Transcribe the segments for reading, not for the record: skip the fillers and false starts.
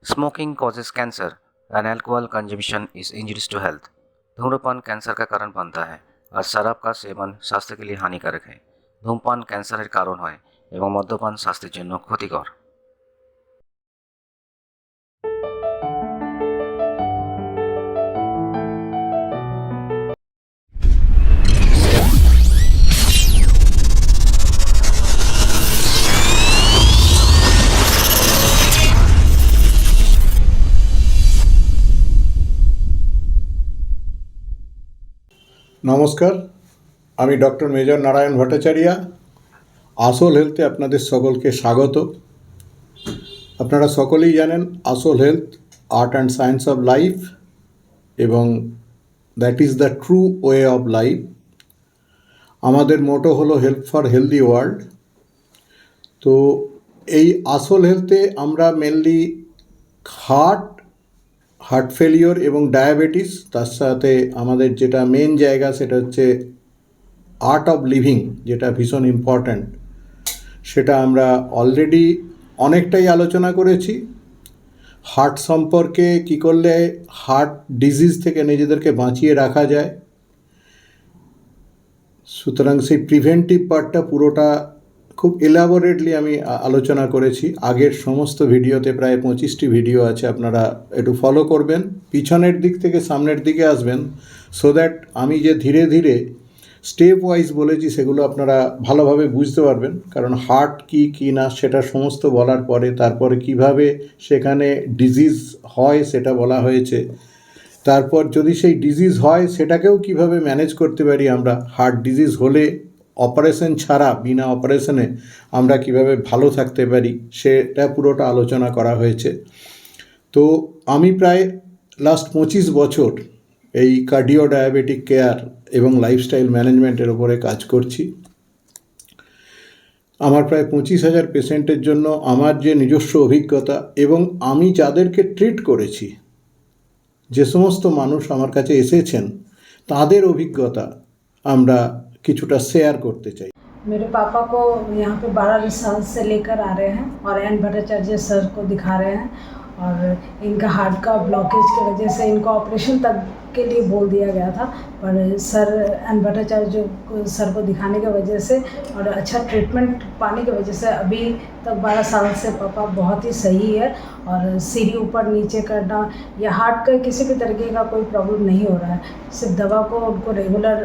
Smoking causes cancer and alcohol consumption is injurious to health. धूम्रपान cancer का कारण बनता है और शराब का सेवन स्वास्थ्य के लिए हानिकारक है। धूमपान ক্যান্সারের কারণ হয় এবং মদ্যপান স্বাস্থ্যের জন্য ক্ষতিকর। নমস্কার, আমি ডক্টর মেজর নারায়ণ ভট্টাচার্য। আসল হেলথে আপনাদের সকলকে স্বাগত। আপনারা সকলেই জানেন আসল health art and science of life এবং that is the true way of life. আমাদের মোটো হলো হেল্প ফর হেলদি ওয়ার্ল্ড। তো এই আসল হেলথে আমরা মেনলি হার্ট ফেলিওর এবং ডায়াবেটিস, তার সাথে আমাদের যেটা মেন জায়গা সেটা হচ্ছে আর্ট অফ লিভিং, যেটা ভীষণ ইম্পর্ট্যান্ট, সেটা আমরা অলরেডি অনেকটাই আলোচনা করেছি। হার্ট সম্পর্কে কী করলে হার্ট ডিজিজ থেকে নিজেদেরকে বাঁচিয়ে রাখা যায়, সুতরাং সেই প্রিভেন্টিভ পার্টটা পুরোটা খুব এলাবোরেটলি আমি আলোচনা করেছি। আগের সমস্ত ভিডিওতে প্রায় 25টি ভিডিও আছে, আপনারা একটু ফলো করবেন, পিছনের দিক থেকে সামনের দিকে আসবেন, সো দ্যাট আমি যে ধীরে ধীরে স্টেপ ওয়াইজ বলেছি সেগুলো আপনারা ভালোভাবে বুঝতে পারবেন। কারণ হার্ট কী না সেটা সমস্ত বলার পরে তারপরে কিভাবে সেখানে ডিজিজ হয় সেটা বলা হয়েছে। তারপর যদি সেই ডিজিজ হয় সেটাকেও কিভাবে ম্যানেজ করতে পারি আমরা, হার্ট ডিজিজ হলে অপারেশন ছাড়া বিনা অপারেশনে আমরা কিভাবে ভালো থাকতে পারি সেটা পুরোটা আলোচনা করা হয়েছে। তো আমি প্রায় লাস্ট 25 বছর এই কার্ডিও ডায়াবেটিক কেয়ার এবং লাইফস্টাইল ম্যানেজমেন্টের ওপরে কাজ করছি। আমার প্রায় 25,000 পেশেন্টের জন্য আমার যে নিজস্ব অভিজ্ঞতা এবং আমি যাদেরকে ট্রিট করেছি, যে সমস্ত মানুষ আমার কাছে এসেছেন তাদের অভিজ্ঞতা আমরা কিছুটা শেয়ার করতে চাই। मेरे पापा को यहाँ पे 12 साल से लेकर आ रहे हैं और एन भट्टाचार्य सर को दिखा रहे हैं और इनका हार्ट का ब्लॉकेज की वजह से इनको ऑपरेशन तक के लिए बोल दिया गया था, पर सर एन भट्टाचार्य सर को दिखाने की वजह से और अच्छा ट्रीटमेंट पाने की वजह से अभी तक 12 साल से पापा बहुत ही सही है और सीढ़ी ऊपर नीचे करना या हार्ट का किसी भी तरीके का कोई प्रॉब्लम नहीं हो रहा है। सिर्फ दवा को उनको रेगुलर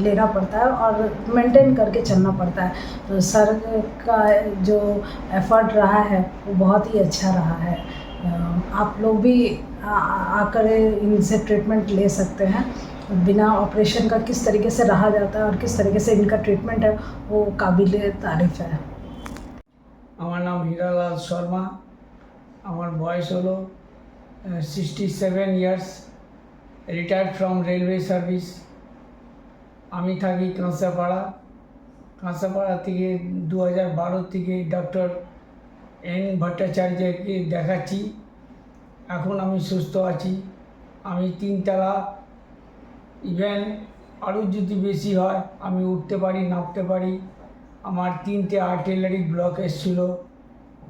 लेना पड़ता है और मेंटेन करके चलना पड़ता है। तो सर का जो एफर्ट रहा है वो बहुत ही अच्छा रहा है। आप लोग भी आकर इनसे ट्रीटमेंट ले सकते हैं। बिना ऑपरेशन का किस तरीके से रहा जाता है और किस तरीके से इनका ट्रीटमेंट है वो काबिल तारीफ़ है। আমার নাম হীরালাল শর্মা, আমার বয়স হলো 67 years, retired from railway service. আমি থাকি কাঁসাপাড়া থেকে 2012 থেকে ডক্টর এন ভট্টাচার্যকে দেখাচ্ছি। এখন আমি সুস্থ আছি। আমি 3 তলা, ইভেন আরও যদি বেশি হয় আমি উঠতে পারি, নামতে পারি। আমার 3টে আর্টিলারি ব্লকেজ ছিল,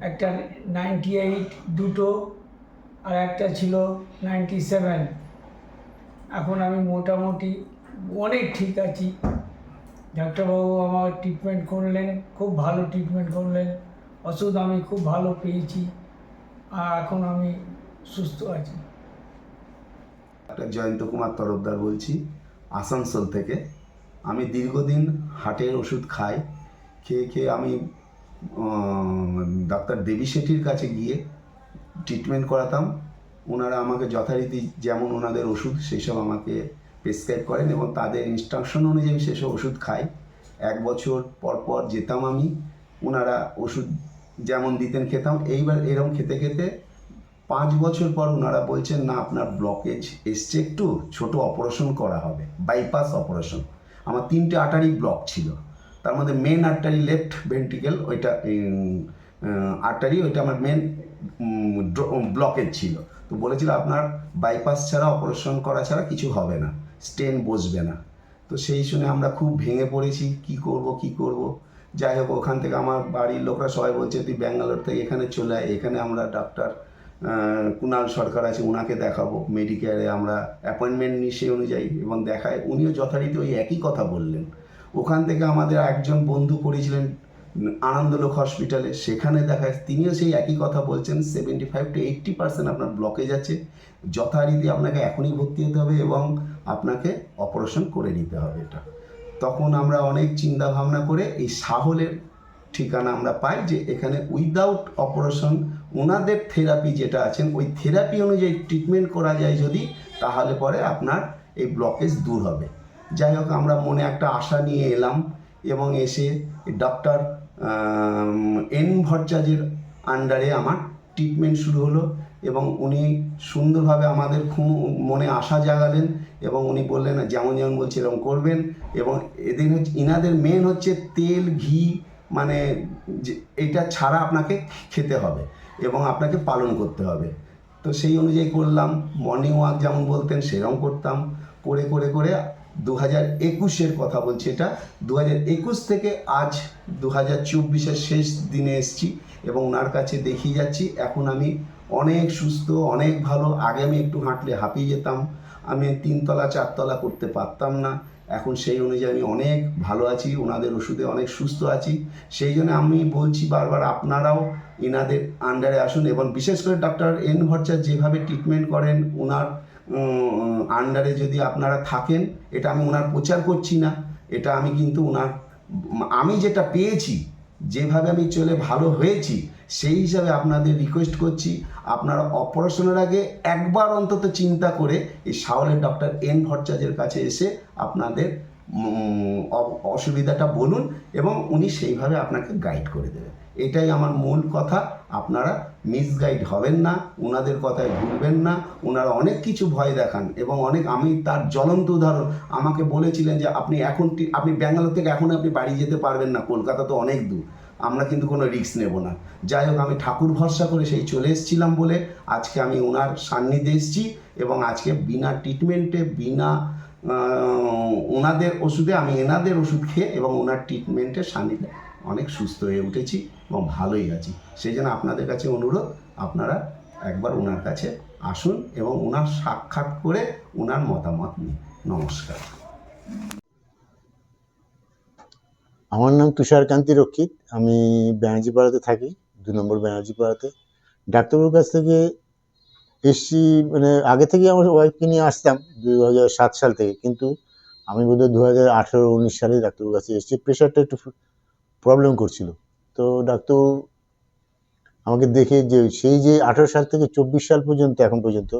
একটা 98, দুটো, আর একটা ছিল 97। এখন আমি মোটামুটি অনেক ঠিক আছি। ডাক্তারবাবু আমার ট্রিটমেন্ট করলেন, খুব ভালো ট্রিটমেন্ট করলেন, ওষুধ আমি খুব ভালো পেয়েছি আর এখন আমি সুস্থ আছি। ডাক্তার জয়ন্ত কুমার তরফদার বলছি, আসানসোল থেকে। আমি দীর্ঘদিন হার্টের ওষুধ খাই, খেয়ে আমি ডাক্তার দেবী শেঠির কাছে গিয়ে ট্রিটমেন্ট করাতাম। ওনারা আমাকে যথারীতি যেমন ওনাদের ওষুধ সেসব আমাকে প্রেসক্রাইব করেন এবং তাদের ইনস্ট্রাকশন অনুযায়ী সেসব ওষুধ খাই। 1 বছর পর যেতাম আমি, ওনারা ওষুধ যেমন দিতেন খেতাম। এইবার এরকম খেতে খেতে 5 বছর পর ওনারা বলছেন, না আপনার ব্লকেজ এসছে, একটু ছোট অপারেশন করা হবে, বাইপাস অপারেশন। আমার 3টে আর্টারি ব্লক ছিল, তার মধ্যে মেন আর্টারি লেফট ভেন্ট্রিকেল, ওইটা আর্টারি, ওইটা আমার মেন ব্লকেজ ছিল। তো বলেছিল আপনার বাইপাস ছাড়া, অপারেশন করা ছাড়া কিছু হবে না, স্টেন বসবে না। তো সেই শুনে আমরা খুব ভেঙে পড়েছি, কি করব। যাই হোক, ওখান থেকে আমার বাড়ির লোকরা সবাই বলছে তুই ব্যাঙ্গালোর থেকে এখানে চলে আয়, এখানে আমরা ডাক্তার কুণাল সরকার আছে, ওনাকে দেখাবো। মেডিকেয়ারে আমরা অ্যাপয়েন্টমেন্ট নিই সেই অনুযায়ী এবং দেখায়। উনিও যথারীতি ওই একই কথা বললেন। ওখান থেকে আমাদের একজন বন্ধু করেছিলেন আনন্দলোক হসপিটালে, সেখানে দেখায় তিনিও সেই একই কথা বলছেন, 75 to 80% আপনার ব্লকেজ আছে, যথারীতি আপনাকে এখনই ভর্তি হতে হবে এবং আপনাকে অপারেশন করে নিতে হবে। এটা তখন আমরা অনেক চিন্তা ভাবনা করে এই সাহলের ঠিকানা আমরা পাই যে এখানে উইদাউট অপারেশন ওনাদের থেরাপি যেটা আছেন ওই থেরাপি অনুযায়ী ট্রিটমেন্ট করা যায় যদি, তাহলে পরে আপনার এই ব্লকেজ দূর হবে। যাই হোক, আমরা মনে একটা আশা নিয়ে এলাম এবং এসে ডক্টর এন ভট্টাচার্যের আন্ডারে আমার ট্রিটমেন্ট শুরু হলো এবং উনি সুন্দরভাবে আমাদের খুব মনে আশা জাগালেন এবং উনি বললেন যেমন যেমন বলছে এরকম করবেন। এবং এদিন হচ্ছে ইনাদের মেন হচ্ছে তেল ঘি, মানে এটা ছাড়া আপনাকে খেতে হবে এবং আপনাকে পালন করতে হবে। তো সেই অনুযায়ী করলাম। মর্নিং ওয়াক যেমন বলতেন সেরকম করতাম, করে করে করে 2021-এর কথা বলছি, এটা 2021 থেকে আজ 2024-এর শেষ দিনে এসেছি এবং ওনার কাছে দেখিয়ে যাচ্ছি। এখন আমি অনেক সুস্থ, অনেক ভালো। আগে আমি একটু হাঁটলে হাঁপিয়ে যেতাম, আমি 3 তলা 4 তলা করতে পারতাম না। এখন সেই অনুযায়ী আমি অনেক ভালো আছি, ওনাদের ওষুধে অনেক সুস্থ আছি। সেই জন্য আমি বলছি বারবার আপনারাও এনাদের আন্ডারে আসুন এবং বিশেষ করে ডক্টর এন ভট্টাচার্য যেভাবে ট্রিটমেন্ট করেন, ওনার আন্ডারে যদি আপনারা থাকেন, এটা আমি ওনার প্রচার করছি না, এটা আমি কিন্তু ওনার আমি যেটা পেয়েছি, যেভাবে আমি চলে ভালো হয়েছি, সেই হিসাবে আপনাদের রিকোয়েস্ট করছি আপনারা অপারেশনের আগে একবার অন্তত চিন্তা করে এই সাওলের ডক্টর এন ভট্টাচার্যের কাছে এসে আপনাদের অসুবিধাটা বলুন এবং উনি সেইভাবে আপনাকে গাইড করে দেবেন। এটাই আমার মূল কথা। আপনারা মিসগাইড হবেন না, ওনাদের কথায় ভুলবেন না। ওনারা অনেক কিছু ভয় দেখান এবং আমি তার জ্বলন্ত উদাহরণ। আমাকে বলেছিলেন যে আপনি ব্যাঙ্গালোর থেকে এখন আপনি বাড়ি যেতে পারবেন না, কলকাতা তো অনেক দূর, আমরা কিন্তু কোনো রিস্ক নেব না। যাই হোক, আমি ঠাকুর ভরসা করে সেই চলে এসেছিলাম বলে আজকে আমি ওনার সান্নিধ্যে এসেছি এবং আজকে বিনা ট্রিটমেন্টে, বিনা ওনাদের ওষুধে, আমি এনাদের ওষুধ খেয়ে এবং ওনার ট্রিটমেন্টের সান্নিধ্যে অনেক সুস্থ হয়ে উঠেছি এবং ভালোই আছি। সেই জন্য আপনাদের কাছে অনুরোধ, আপনারা একবার ওনার কাছে আসুন এবং ওনার সাক্ষাৎ করে ওনার মতামত নিন। নমস্কার। আমার নাম তুষারকান্তি রক্ষিত, আমি ব্যানার্জিপাড়াতে থাকি, 2 নম্বর ব্যানার্জিপাড়াতে। ডাক্তারবাবুর কাছ থেকে এসছি, মানে আগে থেকে আমার ওয়াইফকে নিয়ে আসতাম 2007 সাল থেকে, কিন্তু আমি বোধহয় 2018-19 সালে ডাক্তারবাবুর কাছে এসেছি। প্রেশারটা একটু প্রবলেম করছিল, তো ডাক্তারবাবু আমাকে দেখে যে সেই যে 18 সাল থেকে 24 সাল পর্যন্ত এখন পর্যন্ত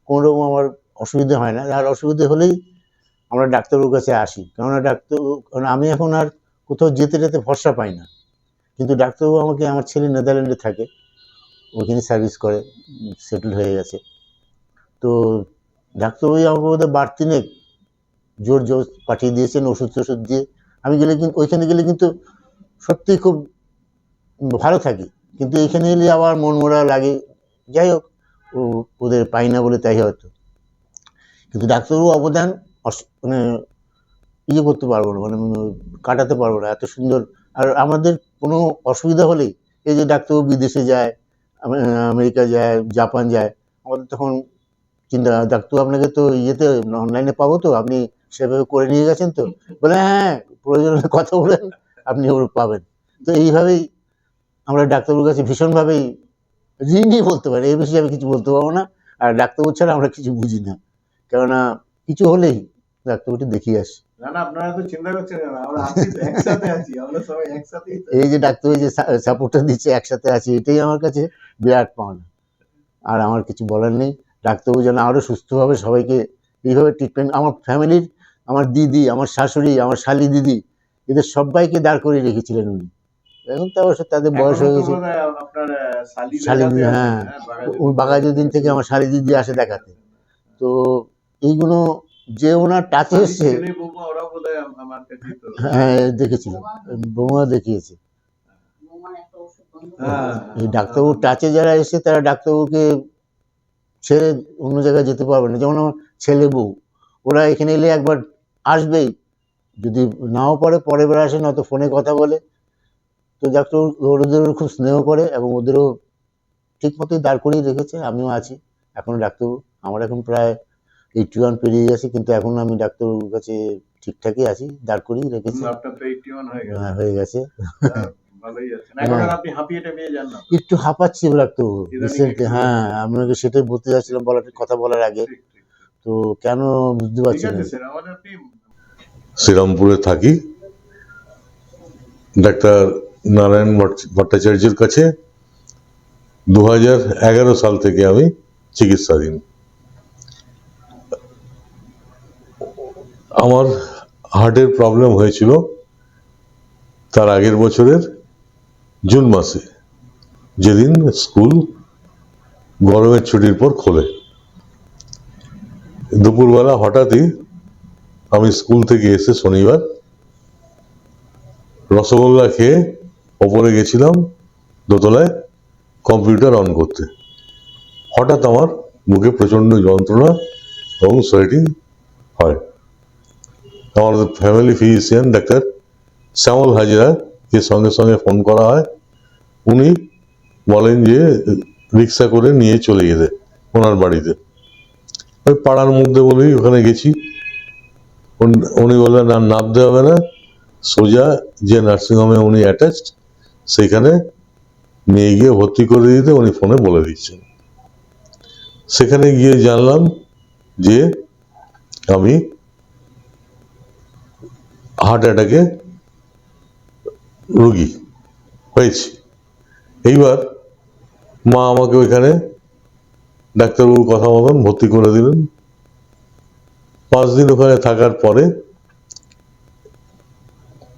কোনো রকম আমার অসুবিধা হয় না। আর অসুবিধা হলেই আমরা ডাক্তারবাবুর কাছে আসি, কারণ আমি এখন আর কোথাও যেতে ভরসা পাই না। কিন্তু ডাক্তারবাবু আমাকে, আমার ছেলে নেদারল্যান্ডে থাকে, ওইখানে সার্ভিস করে, সেটেল হয়ে গেছে। তো ডাক্তারবাবু আমাকে বোধহয় বাড়তি জোর পাঠিয়ে দিয়েছেন ওষুধ দিয়ে। আমি ওইখানে গেলে কিন্তু সত্যি খুব ভালো থাকি, কিন্তু এইখানে এলে আবার মন মরা লাগে। যাই হোক, ওদের পাই না বলে তাই হয়তো। কিন্তু ডাক্তারবাবু অবদান মানে করতে পারবো না, মানে কাটাতে পারবো না, এত সুন্দর। আর আমাদের কোনো অসুবিধা হলেই, এই যে ডাক্তারবাবু বিদেশে যায়, আমেরিকা যায়, জাপান যায়, আমাদের তখন চিন্তা, ডাক্তারবাবু আপনাকে তো অনলাইনে পাবো তো, আপনি সেভাবে করে নিয়ে গেছেন তো? বলে হ্যাঁ, প্রয়োজন হলে কথা বলেন, আপনি ওর পাবেন। তো এইভাবেই আমরা ডাক্তারবাবুর কাছে ভীষণভাবেই ঋণী বলতে পারি, এই বেশি আমি কিছু বলতে পারবো না। আর ডাক্তারবাবু ছাড়া আমরা কিছু বুঝি না, কেননা কিছু হলেই ডাক্তারবাবুটি দেখিয়ে আসি। আপনারা তো চিন্তা করছেন না, আমরা একসাথে আছি, আমরা সবাই একসাথে। এই যে ডাক্তারবাবু যে সাপোর্টটা দিচ্ছে, একসাথে আছি, এটাই আমার কাছে বিরাট পাওনা। আর আমার কিছু বলার নেই। ডাক্তারবাবু যেন আরও সুস্থভাবে সবাইকে এইভাবে ট্রিটমেন্ট, আমার ফ্যামিলির, আমার দিদি, আমার শাশুড়ি, আমার শালি দিদি, এদের সবাইকে দাঁড় করিয়ে রেখেছিলেন উনি। এখন তো অবশ্য তাদের বয়স হয়ে গেছে। শালি দিদি, হ্যাঁ, ওই বাঘাযতীন থেকে আমার শালি দিদি আসে দেখাতে। তো এইগুলো যে ওনার টাচে এসছে, হ্যাঁ দেখেছিল, বৌমা দেখিয়েছে। এই ডাক্তারবাবুর টাচে যারা এসে, তারা ডাক্তারবাবুকে ছেড়ে অন্য জায়গায় যেতে পারবে না। যেমন আমার ছেলে বউ, ওরা এখানে এলে একবার আসবেই, যদি নাও পারে পরের বার আসে, নয়তো ফোনে কথা বলে। তো ডাক্তারবাবু ওদেরও খুব স্নেহ করে এবং ওদেরও ঠিক মতোই দাঁড় করিয়ে রেখেছে, আমিও আছি এখন। ডাক্তারবাবু আমার এখন প্রায় 81 পেরিয়ে গেছে, কিন্তু এখন আমি ডাক্তারবাবুর কাছে ঠিকঠাকই আছি, দাঁড় করিয়ে রেখেছি। আপনার তো 81 হয়ে গেছে। হ্যাঁ, হয়ে গেছে। ভালোই আছেন এখন। আর আপনি হাঁপিয়ে টাপিয়ে যান না? একটু হাঁপাচ্ছি ডাক্তারবাবু ইদানিং রিসেন্টলি। একটু হ্যাঁ, আপনাকে সেটাই বলতে যাচ্ছিলাম কথা বলার আগে। ঠিক ঠিক তো কেন বুঝতে ঠিক পারছি না। আছে স্যার, আমাদের আপনি শ্রীরামপুরে থাকি, ডাক্তার নারায়ণ ভট্টাচার্যের কাছে 2011 সাল থেকে আমি চিকিৎসাধীন। আমার হার্টের প্রবলেম হয়েছিল তার আগের বছরের জুন মাসে, যেদিন স্কুল গরমের ছুটির পর খোলে। দুপুরবেলা হঠাৎই আমি স্কুল থেকে এসে শনিবার রসগোল্লা খেয়ে ওপরে গেছিলাম দোতলায় কম্পিউটার অন করতে। হঠাৎ আমার বুকে প্রচণ্ড যন্ত্রণা এবং সোয়েটিং হয়। আমার ফ্যামিলি ফিজিশিয়ান ডাক্তার শ্যামল হাজরা কে সঙ্গে সঙ্গে ফোন করা হয়। উনি বলেন যে রিক্সা করে নিয়ে চলে যেতে ওনার বাড়িতে। ওই পাড়ার মধ্যে বলেই ওখানে গেছি। উনি বললেন আর নামতে হবে না, সোজা যে নার্সিংহোমে উনি অ্যাটাচড সেখানে নিয়ে গিয়ে ভর্তি করে দিতে উনি ফোনে বলে দিচ্ছেন। সেখানে গিয়ে জানলাম যে আমি হার্ট অ্যাটাকে রোগী হয়েছি। এইবার মা আমাকে ওইখানে ডাক্তারবাবুর কথা মতন ভর্তি করে দিলেন। 5 দিন ওখানে থাকার পরে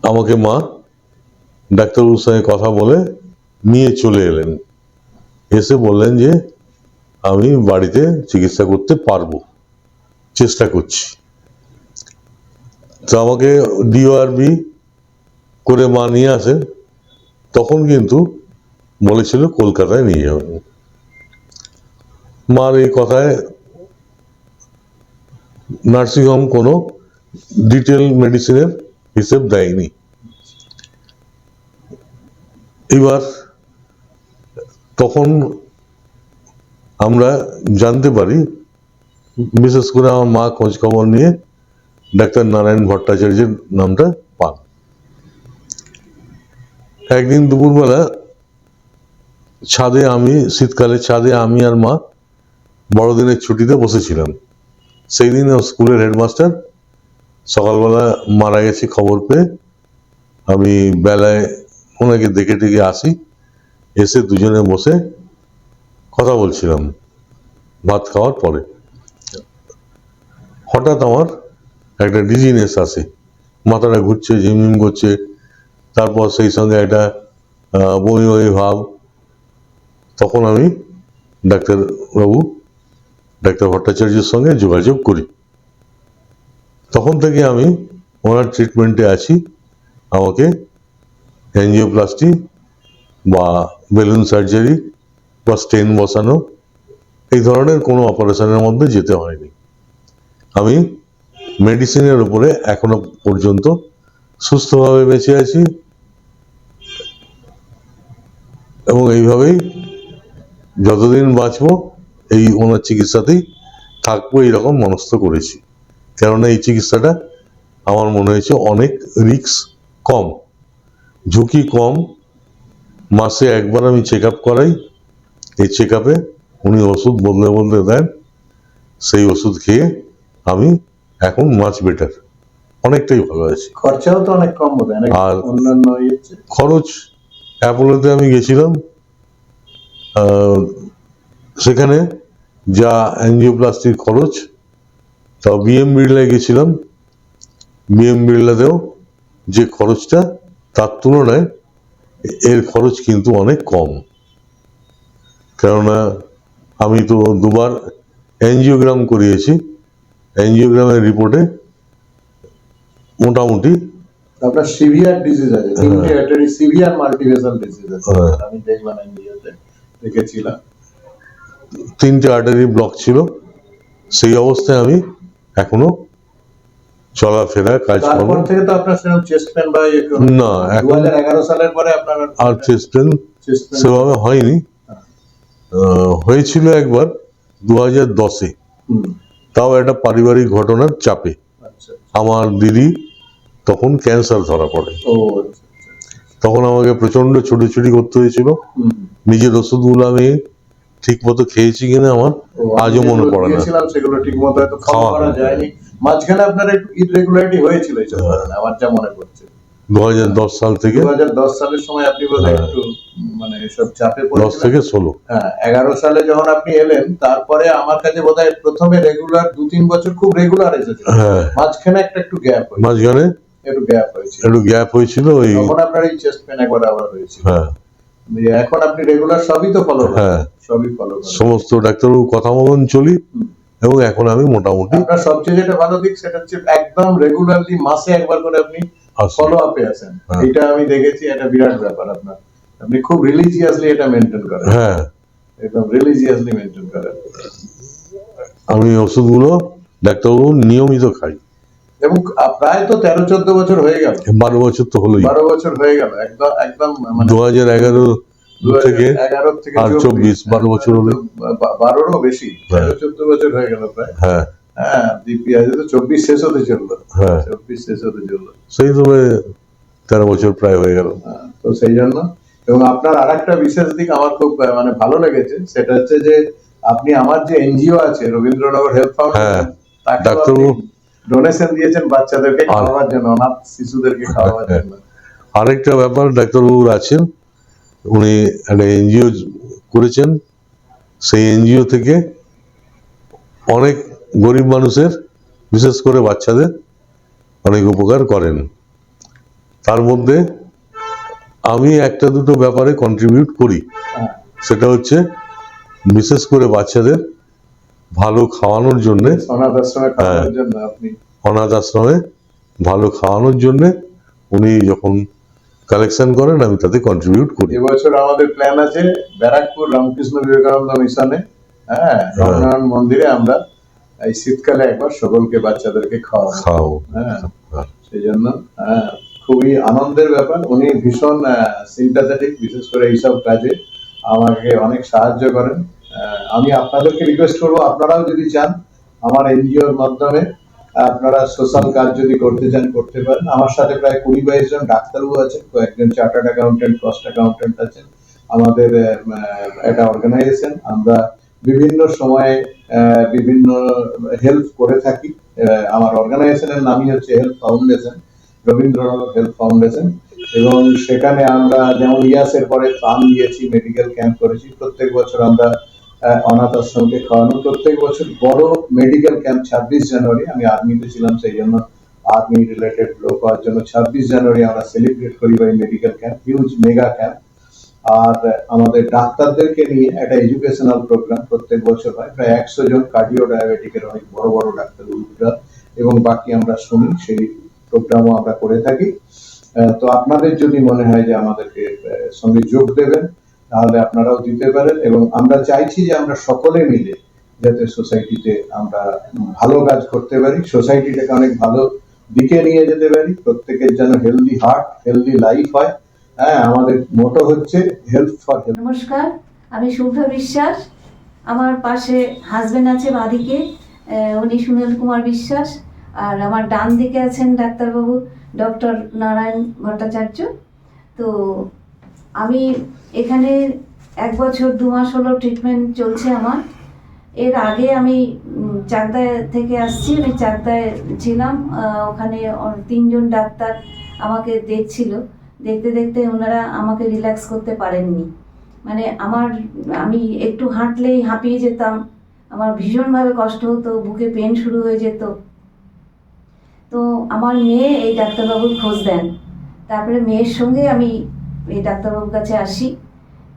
আমাকে মা ডাক্তারবাবুর সঙ্গে কথা বলে নিয়ে চলে এলেন। এসে বললেন যে আমি বাড়িতে চিকিৎসা করতে পারবো, চেষ্টা করছি। তো আমাকে ডিওআরবি করে মা নিয়ে আসেন। তখন কিন্তু বলেছিল কলকাতায় নিয়ে যাবেন। মার এই কথায় নার্সিংহোম কোনো ডিটেল মেডিসিনের হিসেব দেয়নি। এবার তখন আমরা জানতে পারি, বিশেষ করে আমার মা খোঁজ খবর নিয়ে ডাক্তার নারায়ণ ভট্টাচার্যের নামটা পান। একদিন দুপুরবেলা শীতকালে ছাদে আমি আর মা বড়দিনের ছুটিতে বসেছিলাম। সেই দিন স্কুলের হেডমাস্টার সকালবেলা মারা গেছে খবর পেয়ে আমি বেলায় ওনাকে দেখে টেকে আসি। এসে দুজনে বসে কথা বলছিলাম ভাত খাওয়ার পরে। হঠাৎ আমার একটা ডিজিনেস আসে, মাথাটা ঘুরছে, ঝিমঝিম করছে, তারপর সেই সঙ্গে একটা বমি বমি ভাব। তখন আমি ডাক্তার ভট্টাচার্যের সঙ্গে যোগাযোগ করি। তখন থেকে আমি ওনার ট্রিটমেন্টে আছি। আমাকে অ্যাঞ্জিওপ্লাস্টি বা বেলুন সার্জারি বা স্টেন বসানো এই ধরনের কোনো অপারেশনের মধ্যে যেতে হয়নি। আমি মেডিসিনের উপরে এখনো পর্যন্ত সুস্থভাবে বেঁচে আছি এবং এইভাবেই যতদিন বাঁচবো এই ওনার চিকিৎসাতেই থাকবো, এইরকম মনস্থ করেছি। কেননা এই চিকিৎসাটা আমার মনে হয়েছে অনেক রিস্ক কম, ঝুঁকি কম। মাসে একবার আমি চেক আপ করাই। এই চেক আপে উনি ওষুধ বদলে বদলে দেন। সেই ওষুধ খেয়ে আমি এখন মাছ বেটার, অনেকটাই ভালো আছি। খরচাও তো অনেক কম হবে। আর অন্যান্য খরচ, অ্যাপোলোতে আমি গেছিলাম, সেখানে যা অ্যাঞ্জিওপ্লাস্টির খরচ, তা বিএম বিড়লায় গেছিলাম, বিএম বিড়লাতেও যে খরচটা তার তুলনায় এর খরচ কিন্তু অনেক কম। কেননা আমি তো 2বার অ্যাঞ্জিওগ্রাম করিয়েছি। অ্যাঞ্জিওগ্রামের রিপোর্টে মোটামুটি আপনার সিভিয়ার ডিজিজ আছে, তিনটে আর্টারি সিভিয়ার মাল্টিভেসাল ডিজিজ আছে। আমি দেখলাম এনজিওতে দেখেছিলাম 3টে আর্টারি ব্লক ছিল। সেই অবস্থায় আমি এখনো চলাফেরা কাজকর্ম। তারপর থেকে তো আপনার সেরকম চেস্ট পেন বা না, 2011 সালের পরে আপনার আর চেস্ট পেন সেভাবে হয়নি। হয়েছিল একবার 2010-এ, হুম, তাও একটা পারিবারিক ঘটনার চাপে। আচ্ছা, আমার দিদি তখন ক্যান্সার ধরা পড়ে। ও আচ্ছা, তখন আমাকে প্রচন্ড ছুটোছুটি করতে হয়েছিল। হুম, নিজের ওষুধগুলো আমি ঠিক মতো খেয়েছি কিনা আমার ও, আমি আজও মনে যেগুলো পড়ে না। দিয়েছিলাম সেগুলো ঠিক মতো হয়তো ফলো খাওয়া করা হয়নি। যায়নি। মাঝখানে আপনার একটু ইররেগুলারিটি হয়েছিল এইসব কারণে, আমার যা মনে পড়ছে। 2010 সাল থেকে 2010 সালের সময় আপনি বোধহয় হ্যাঁ। একটু মানে এসব চাপে 10 পড়েছিলেন। থেকে 16। হ্যাঁ, 11 সালে যখন আপনি এলেন, তারপরে আমার কাছে বোধহয় প্রথমে রেগুলার 2-3 বছর খুব রেগুলার এসেছিল। হ্যাঁ, মাঝখানে একটু গ্যাপ হয়েছিল, মাঝখানে একটু গ্যাপ হয়েছিল ওই। তখন আপনার এই চেস্ট পেন একবার আবার হয়েছিল। হ্যাঁ, দিয়ে এখন আপনি রেগুলার সবই তো ফলো করেন, হ্যাঁ, সবই ফলো করেন। সমস্ত ডাক্তারবাবু কথা মতন চলি, হুম। এবং এখন আমি মোটামুটি আপনার সবচেয়ে যেটা ভালো দিক সেটা হচ্ছে একদম রেগুলারলি মাসে একবার করে আপনি আসি। ফলো আপে আছেন। হ্যাঁ। এটা আমি দেখেছি, এটা বিরাট ব্যাপার আপনার। আপনি খুব রিলিজিয়াসলি এটা মেনটেন করেন, হ্যাঁ, একদম রিলিজিয়াসলি মেনটেন করেন। আমি ওষুধগুলো ডাক্তারবাবু নিয়মিত খাই। এবং প্রায় তো 13-14 বছর হয়ে গেল, 12 বছর তো হলোই। 12 বছর হয়ে গেল, একদম একদম মানে 2011 থেকে 2011 থেকে আর 24, 12 বছর হলো। 12রও বেশি, হ্যাঁ। 13-14 বছর হয়ে গেল প্রায়। হ্যাঁ, হ্যাঁ, দীপি আজ তো 24 শেষ হতে চললো, হ্যাঁ, 24 শেষ হতে চললো। সেই তবে 13 বছর প্রায় হয়ে গেল। তো সেই জন্য, এবং আপনার আরেকটা বিশেষ দিক আমার খুব মানে ভালো লেগেছে, সেটা হচ্ছে যে আপনি আমার যে এনজিও আছে রবীন্দ্রনগর হেলথ হ্যাঁ, ফাউন্ডেশন, তাকে ডাক্তারবাবু ডোনেশন দিয়েছেন বাচ্চাদেরকে খাওয়াবার জন্য, অনাথ শিশুদেরকে খাওয়াবার হ্যাঁ। জন্য। আরেকটা ব্যাপার, ডাক্তারবাবুর আছেন, উনি একটা এনজিও করেছেন। সেই এনজিও থেকে অনেক গরিব মানুষের, বিশেষ করে বাচ্চাদের অনেক উপকার করেন। তার মধ্যে আমি একটা দুটো ব্যাপারে কন্ট্রিবিউট করি। হ্যাঁ, সেটা হচ্ছে বিশেষ করে বাচ্চাদের ভালো খাওয়ানোর জন্যে, অনাথ আশ্রমে খাওয়ানোর জন্য আপনি অনাথ আশ্রমে ভালো খাওয়ানোর জন্যে উনি যখন কালেকশন করেন আমি তাতে কন্ট্রিবিউট করি। এবছর আমাদের প্ল্যান আছে ব্যারাকপুর রামকৃষ্ণ বিবেকানন্দ মিশনে, হ্যাঁ, রমনারায়ণ মন্দিরে আমরা এই শীতকালে একবার সকলকে বাচ্চাদেরকে খাওয়াবো। খাও। হ্যাঁ, সেই জন্য খুবই আনন্দের ব্যাপার। উনি ভীষণ সিম্প্যাথেটিক, বিশেষ করে এইসব কাজে আমাকে অনেক সাহায্য করেন। আমি আপনাদেরকে রিকোয়েস্ট করবো, আপনারাও যদি চান আমার এনজিওর মাধ্যমে আপনারা সোশ্যাল কাজ যদি করতে চান করতে পারেন। আমার সাথে প্রায় 20-22 জন ডাক্তারবাবু আছেন, কয়েকজন চার্টার্ড অ্যাকাউন্টেন্ট, কস্ট অ্যাকাউন্টেন্ট আছেন। আমাদের একটা অর্গানাইজেশন, আমরা বিভিন্ন সময়ে বিভিন্ন হেল্প করে থাকি। আমার অর্গানাইজেশনের নামই হচ্ছে health foundation, Rabindranagar health foundation. এবং সেখানে আমরা যেমন ইয়াসের পরে ত্রাণ দিয়েছি, মেডিকেল ক্যাম্প করেছি। প্রত্যেক বছর আমরা অনাথ আশ্রমকে খাওয়ানো, প্রত্যেক বছর বড় মেডিকেল ক্যাম্প 26 জানুয়ারি, আমি আর্মিতে ছিলাম সেই জন্য আর্মি রিলেটেড লোক হওয়ার জন্য 26 জানুয়ারি আমরা সেলিব্রেট করি by medical camp, huge mega camp. আর আমাদের ডাক্তারদেরকে নিয়ে একটা এডুকেশনাল প্রোগ্রাম প্রত্যেক বছর হয়, প্রায় 100 জন কার্ডিও ডায়াবেটিকের অনেক বড় বড় ডাক্তারবাবুরা, এবং বাকি আমরা শুনি, সেই প্রোগ্রামও আমরা করে থাকি। তো আপনাদের যদি মনে হয় যে আমাদেরকে সঙ্গে যোগ দেবেন, তাহলে আপনারাও দিতে পারেন। এবং আমরা চাইছি যে আমরা সকলে মিলে যাতে সোসাইটিতে আমরা ভালো কাজ করতে পারি, সোসাইটিটাকে অনেক ভালো দিকে নিয়ে যেতে পারি, প্রত্যেকের যেন হেলদি হার্ট, হেলদি লাইফ হয়। হ্যাঁ, আমাদের মোটো হচ্ছে হেলথ ফর হেলথ। নমস্কার, আমি শুভ্রা বিশ্বাস। আমার পাশে হাজবেন্ড আছে বাঁদিকে, উনি সুনীল কুমার বিশ্বাস। আর আমার ডান দিকে আছেন ডাক্তারবাবু ডক্টর নারায়ণ ভট্টাচার্য। তো আমি এখানে 1 বছর 2 মাস হলো ট্রিটমেন্ট চলছে আমার। এর আগে আমি চাকদায় থেকে আসছি, আমি চাকদায় ছিলাম। ওখানে 3 জন ডাক্তার আমাকে দেখছিল, দেখতে দেখতে ওনারা আমাকে রিল্যাক্স করতে পারেননি। মানে আমি একটু হাঁটলেই হাঁপিয়ে যেতাম, আমার ভীষণভাবে কষ্ট হতো, বুকে পেন শুরু হয়ে যেত। তো আমার মেয়ে এই ডাক্তারবাবুর খোঁজ দেন, তারপরে মেয়ের সঙ্গে আমি এই ডাক্তারবাবুর কাছে আসি।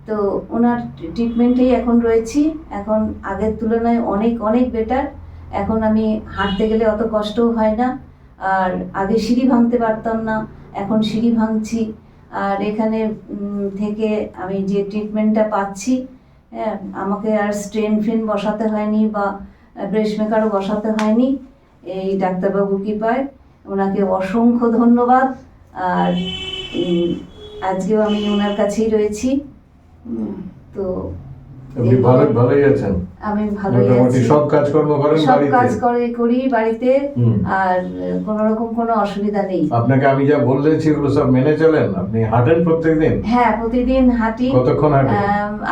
তো ওনার ট্রিটমেন্টেই এখন রয়েছি। এখন আগের তুলনায় অনেক অনেক বেটার। এখন আমি হাঁটতে গেলে অত কষ্টও হয় না। আর আগে সিঁড়ি ভাঙতে পারতাম না, এখন সিঁড়ি ভাঙছি। আর এখানে থেকে আমি যে ট্রিটমেন্টটা পাচ্ছি, হ্যাঁ, আমাকে আর স্ট্রেন ফেন বসাতে হয়নি বা ব্রেসমেকারও বসাতে হয়নি এই ডাক্তারবাবু কৃপায়। ওনাকে অসংখ্য ধন্যবাদ। আর আজকেও আমি ওনার কাছেই রয়েছি। তো আপনি ভালোই আছেন? আমি ভালোই মোটামুটি আছি, সব কাজকর্ম করেন সব বাড়িতে? কাজ করি বাড়িতে, হুম। আর কোনো রকম কোনো অসুবিধা নেই। আপনাকে আমি যা বলেছি ওগুলো সব মেনে চলেন? আপনি হাঁটেন প্রত্যেকদিন? হ্যাঁ, প্রতিদিন হাঁটি। কতক্ষণ হাঁটেন?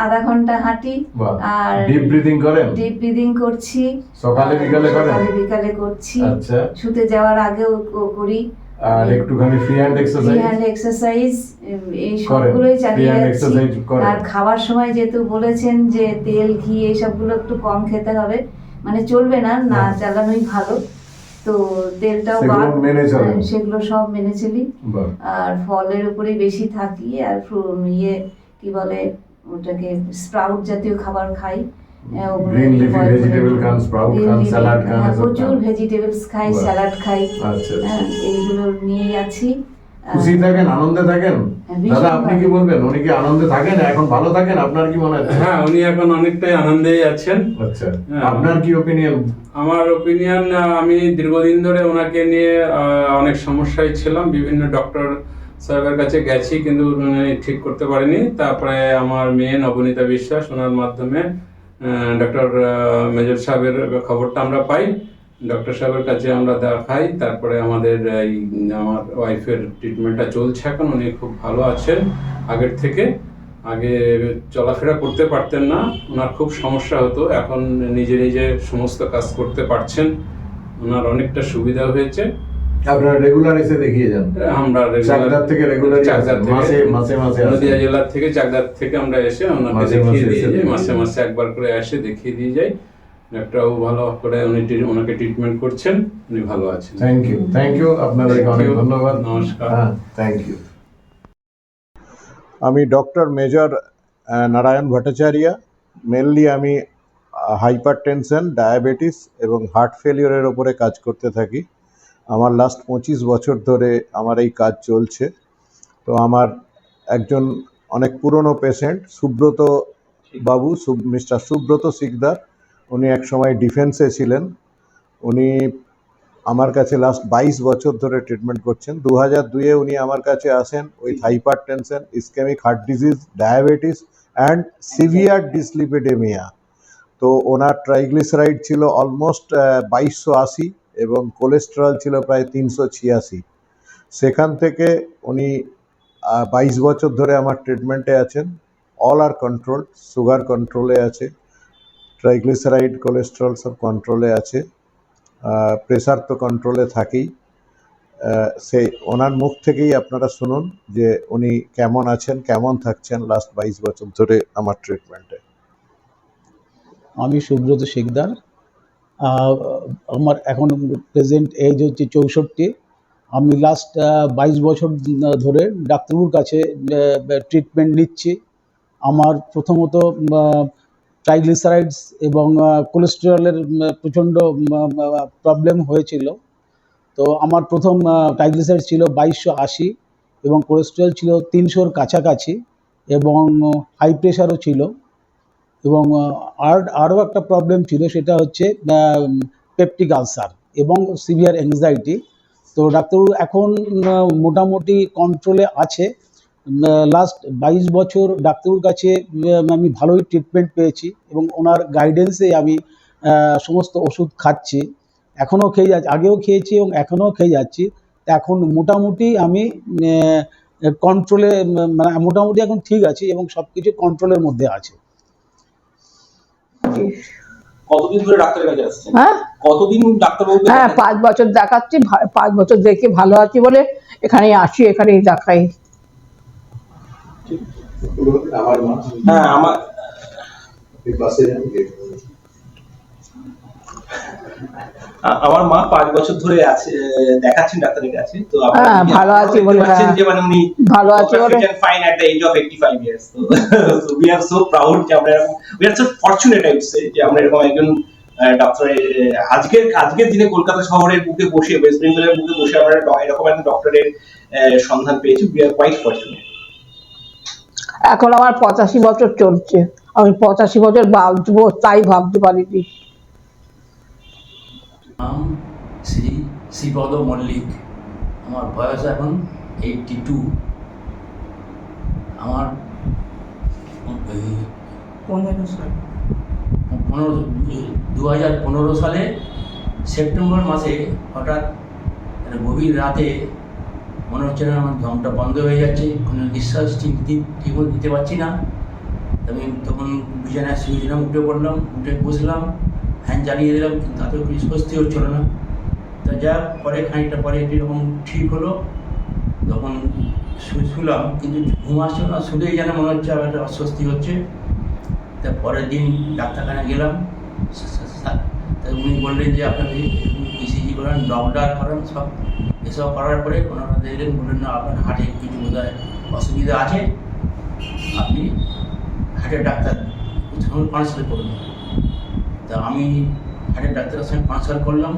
আধা ঘন্টা হাঁটি। বাহ। আর ডিপ ব্রিদিং করেন? ডিপ ব্রিদিং করছি। সকালে বিকালে করেন? সকালে বিকালে করছি। আচ্ছা। শুতে যাওয়ার আগেও করি। আর একটুখানি ফ্রি হ্যান্ড এক্সারসাইজ এই সবগুলোই চালিয়ে যাচ্ছি। আর খাবার সময় যেহেতু বলেছেন যে তেল ঘি এইসবগুলো একটু কম খেতে হবে, মানে চলবে না, না চালানোই ভালো, তো তেলটাও সেগুলো সব মেনে চলি। আর ফলের উপরেই বেশি থাকি, আর কি বলে ওটাকে স্প্রাউট জাতীয় খাবার খাই। প্রচুর ভেজিটেবলস খাই, স্যালাড খাই, এইগুলো নিয়েই আছি। খুশি থাকেন, আনন্দে থাকেন? দাদা আপনি কি বলবেন, উনি কি আনন্দে থাকেন এখন, ভালো থাকেন? আপনার কি মনে হচ্ছে? হ্যাঁ, উনি এখন অনেকটাই আনন্দেই আছেন। আচ্ছা, আপনার কি ওপিনিয়ন? আমার ওপিনিয়ন, আমি দীর্ঘদিন ধরে ওনাকে নিয়ে অনেক সমস্যায় ছিলাম, বিভিন্ন ডক্টর সাহেবের কাছে গেছি, কিন্তু উনি ঠিক করতে পারেনি। তারপরে আমার মেয়ে নবনীতা বিশ্বাস, ওনার মাধ্যমে ডক্টর মেজর সাহেবের খবরটা আমরা পাই, ডক্টর সাহেবের কাছে আমরা দেখাই, তারপরে আমাদের আমার ওয়াইফের ট্রিটমেন্টটা চলছে এখন। উনি খুব ভালো আছেন আগের থেকে। আগে চলাফেরা করতে পারতেন না, ওনার খুব সমস্যা হতো, এখন নিজে নিজে সমস্ত কাজ করতে পারছেন, ওনার অনেকটা সুবিধা হয়েছে। আপনারা রেগুলার এসে দেখিয়ে যান? আমরা চাকদার থেকে রেগুলার, মাসে নদিয়া জেলার থেকে, চাকদার থেকে আমরা এসে ওনাকে দেখিয়ে দিয়ে যাই, মাসে একবার করে এসে দেখিয়ে দিয়ে যাই। ডাক্তারবাবু ভালো করে ওনাকে ট্রিটমেন্ট করছেন, উনি ভালো আছেন। থ্যাংক ইউ আপনাদেরকে অনেক ধন্যবাদ। নমস্কার। Thank you. আমি doctor major Narayan Bhattacharya. Mainly আমি হাইপার টেনশন, ডায়াবেটিস এবং হার্ট ফেলিওরের ওপরে কাজ করতে থাকি। আমার লাস্ট 25 বছর ধরে আমার এই কাজ চলছে। তো আমার একজন অনেক পুরনো পেশেন্ট সুব্রত বাবু, মিস্টার সুব্রত সিকদার, উনি এক সময় ডিফেন্সে ছিলেন। উনি আমার কাছে লাস্ট 22 বছর ধরে ট্রিটমেন্ট করছেন। 2002-এ উনি আমার কাছে আসেন with hypertension, ischemic heart disease, diabetes and severe dyslipidemia. তো ওনার ট্রাইগ্লিসারাইড ছিল অলমোস্ট 2280 এবং কোলেস্টেরল ছিল প্রায় 386। সেখান থেকে উনি 22 বছর ধরে আমার ট্রিটমেন্টে আছেন। অল আর কন্ট্রোল, সুগার কন্ট্রোলে আছে, ট্রাইগ্লিসারাইড, কোলেস্টেরল সব কন্ট্রোলে আছে, প্রেসার তো কন্ট্রোলে থাকেই। সেই ওনার মুখ থেকেই আপনারা শুনুন যে উনি কেমন আছেন, কেমন থাকছেন লাস্ট 22 বছর ধরে আমার ট্রিটমেন্টে। আমি সুব্রত শিকদার। আমার এখন প্রেজেন্ট এজ হচ্ছে 64। আমি লাস্ট 22 বছর ধরে ডাক্তারবাবুর কাছে ট্রিটমেন্ট নিচ্ছি। আমার প্রথমত ট্রাইগ্লিসারাইডস এবং কোলেস্টেরলের প্রচণ্ড প্রবলেম হয়েছিল। তো আমার প্রথম ট্রাইগ্লিসারাইড ছিল 2280 এবং কোলেস্টেরল ছিল 300-র কাছাকাছি, এবং হাই প্রেশারও ছিল, এবং আরও একটা প্রবলেম ছিল, সেটা হচ্ছে পেপটিক আলসার এবং সিভিয়ার অ্যাংজাইটি। তো ডাক্তারবাবু এখন মোটামুটি কন্ট্রোলে আছে। লাস্ট 22 বছর ডাক্তারবাবুর কাছে আমি ভালোই ট্রিটমেন্ট পেয়েছি, এবং ওনার গাইডেন্সে আমি সমস্ত ওষুধ খাচ্ছি, এখনও খেয়ে যাচ্ছি, আগেও খেয়েছি এবং এখনও খেয়ে যাচ্ছি। এখন মোটামুটি আমি কন্ট্রোলে, মানে মোটামুটি এখন ঠিক আছি এবং সব কিছু কন্ট্রোলের মধ্যে আছে। কতদিন ধরে ডাক্তারের কাছে আসছেন? হ্যাঁ, কতদিন ডাক্তারবাবু? হ্যাঁ, 5 বছর দেখাচ্ছি। 5 বছর দেখে ভালো আছি বলে এখানেই আসি, এখানেই দেখাই। হ্যাঁ, আমার মা 5 বছর ধরে আছে, দেখাচ্ছেন ডাক্তারের কাছে। তো ভালো আছি বলে, যে মানে উনি ভালো আছে বলে fine at the age of 85 years. তো উই আর সো প্রাউড যে আমরা এরকম, we are so fortunate I would say, যে আমরা এরকম একজন ডক্টর আজকের দিনে কলকাতা শহরের বুকে বসে, ওয়েস্ট বেঙ্গলের বুকে বসে আমরা এরকম একজন ডক্টরের সন্ধান পেয়েছি। We are quite fortunate. এখন আমার 85 বছর চলছে, আমি 85 বছর বাঁচবো তাই ভাবতে পারিনি। নাম শ্রী শ্রীপদ মল্লিক, আমার বয়স এখন 82। আমার 2015 সালে সেপ্টেম্বর মাসে হঠাৎ একটা গভীর রাতে মনে হচ্ছে না আমার দমটা বন্ধ হয়ে যাচ্ছে, কোনো নিঃশ্বাস ঠিকমতো দিতে পারছি না। আমি তখন বিছানায় শুয়েছিলাম, উঠে পড়লাম, উঠে বসলাম, ফ্যান চালিয়ে দিলাম, কিন্তু তাতেও কিছু স্বস্তি হচ্ছিল না। তা যা পরে খানিকটা পরে এরকম ঠিক হলো, তখন শুলাম, কিন্তু ঘুম আসছিল না, শুলেই যেন মনে হচ্ছে আবার একটা অস্বস্তি হচ্ছে। তা পরের দিন ডাক্তারখানা গেলাম, তা উনি বললেন যে আপনাকে ইসিজি করান, ডপলার করান, সব এসব করার পরে ওনারা দেখলেন, বললেন না আপনার হার্টে কিছু বোধহয় অসুবিধা আছে, আপনি হার্টের ডাক্তার সঙ্গে কনসাল্ট করুন। তা আমি হার্টের ডাক্তারের সঙ্গে কনসাল্ট করলাম।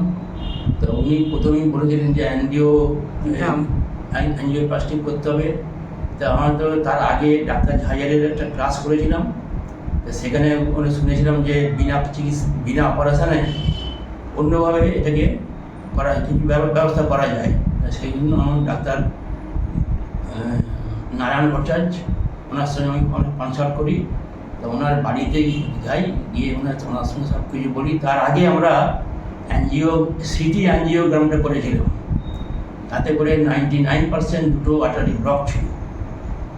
তো উনি প্রথমেই বলেছিলেন যে অ্যাঞ্জিওপ্লাস্টি করতে হবে। তা আমার তো তার আগে ডাক্তার ঝাইয়ারের একটা ক্লাস করেছিলাম, তো সেখানে ওখানে শুনেছিলাম যে বিনা অপারেশনে অন্যভাবে এটাকে করা কিছু ব্যবস্থা করা যায়। সেই জন্য আমার ডাক্তার নারায়ণ ভট্টাচার্য, ওনার সঙ্গে আমি কনসাল্ট করি। তো ওনার বাড়িতেই যাই, গিয়ে ওনার সঙ্গে সব কিছু বলি। তার আগে আমরা সিটি অ্যাঞ্জিওগ্রামটা করেছিলাম, তাতে করে 99% দুটো আর্টারি ব্লক ছিল।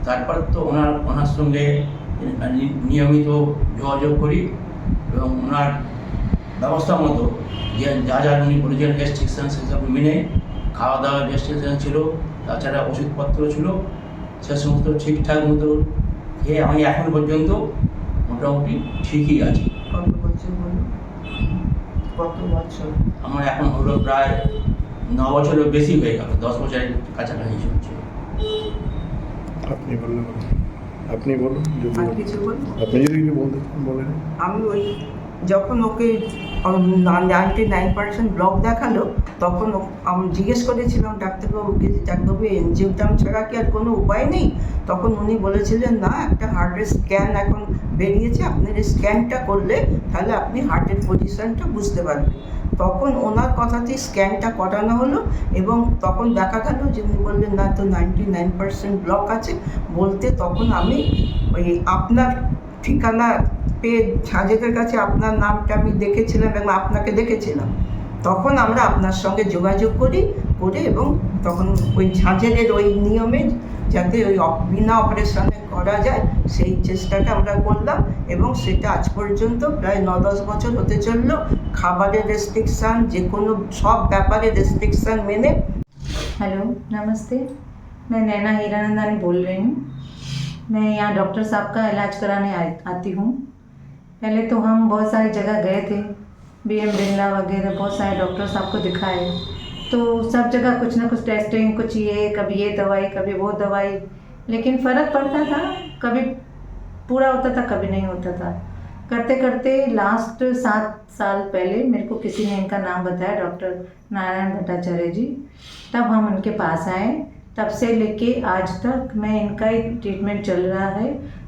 তারপর তো ওনার সঙ্গে নিয়মিত যোগাযোগ করি এবং ওনার ব্যবস্থা মতো যা উনি বলেছেন রেস্ট্রিকশান সেসব মেনে, খাওয়া দাওয়ার রেস্ট্রিকশান ছিল, তাছাড়া ওষুধপত্র ছিল, সে সমস্ত ঠিকঠাক মতো খেয়ে আমি এখন পর্যন্ত মোটামুটি ঠিকই আছি। কত বছর? আমার এখন হলো প্রায় 9 বছরের বেশি হয়ে গেল, 10 বছরের কাছাকাছি চলছে। আপনি বলুন আপনি আর কিছু বলুন? আপনি যদি কিছু বলতে চান বলেন। আমি ওই যখন ওকে 99% ব্লক দেখালো, তখন আমি জিজ্ঞেস করেছিলাম ডাক্তারবাবুকে যে ডাক্তারবাবু এনজিওগ্রাম ছাড়া কি আর কোনো উপায় নেই? তখন উনি বলেছিলেন না, একটা হার্টের স্ক্যান এখন বেরিয়েছে, আপনার এই স্ক্যানটা করলে তাহলে আপনি হার্টের পজিশনটা বুঝতে পারবেন। তখন ওনার কথাতেই স্ক্যানটা করানো হলো এবং তখন দেখা গেল যে উনি বললেন না, তো 99% ব্লক আছে বলতে, তখন আমি ওই আপনার ঠিকানা পেয়ে ঝাঁঝেদের কাছে আপনার নামটা আমি দেখেছিলাম এবং আপনাকে দেখেছিলাম। তখন আমরা আপনার সঙ্গে যোগাযোগ করে এবং তখন ওই ঝাঁঝেদের ওই নিয়মে যাতে ওই বিনা অপারেশনে করা যায় সেই চেষ্টাটা আমরা করলাম এবং সেটা আজ পর্যন্ত প্রায় 9-10 বছর হতে চললো। খাবারের রেস্ট্রিকশান, যে কোনো সব ব্যাপারে রেস্ট্রিকশান মেনে। हेलो नमस्ते, मैं नैना हीरानंदानी बोल रही हूँ। मैं यहाँ डॉक्टर साहब का इलाज कराने आती हूँ। पहले तो हम बहुत सारी जगह गए थे, BM बिरला वगैरह, बहुत सारे डॉक्टर साहब को दिखाए, तो सब जगह कुछ ना कुछ टेस्टिंग, कुछ ये, कभी ये दवाई, कभी वो दवाई, लेकिन फ़र्क पड़ता था, कभी पूरा होता था, कभी नहीं होता था। करते करते लास्ट 7 साल पहले मेरे को किसी ने इनका नाम बताया, डॉक्टर नारायण भट्टाचार्य जी। तब हम उनके पास आए, तब से लेके आज तक मैं इनका ही ट्रीटमेंट चल रहा है